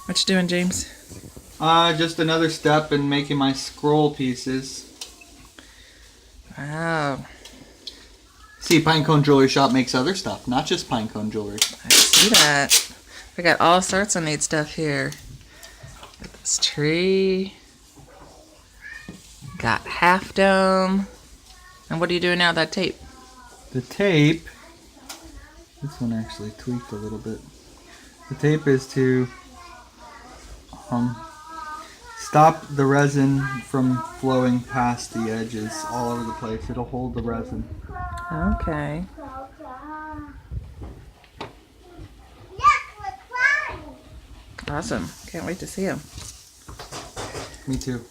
What you doing, James? Just another step in making my scroll pieces. Wow, See, Pinecone Jewelry Shop makes other stuff, not just pinecone jewelry. I see that. We got all sorts of neat stuff here. Got this tree. Got Half Dome. And what are you doing now with that tape? The tape, this one actually tweaked a little bit. The tape is to stop the resin from flowing past the edges all over the place. It'll hold the resin. Okay. Awesome. Can't wait to see them. Me too.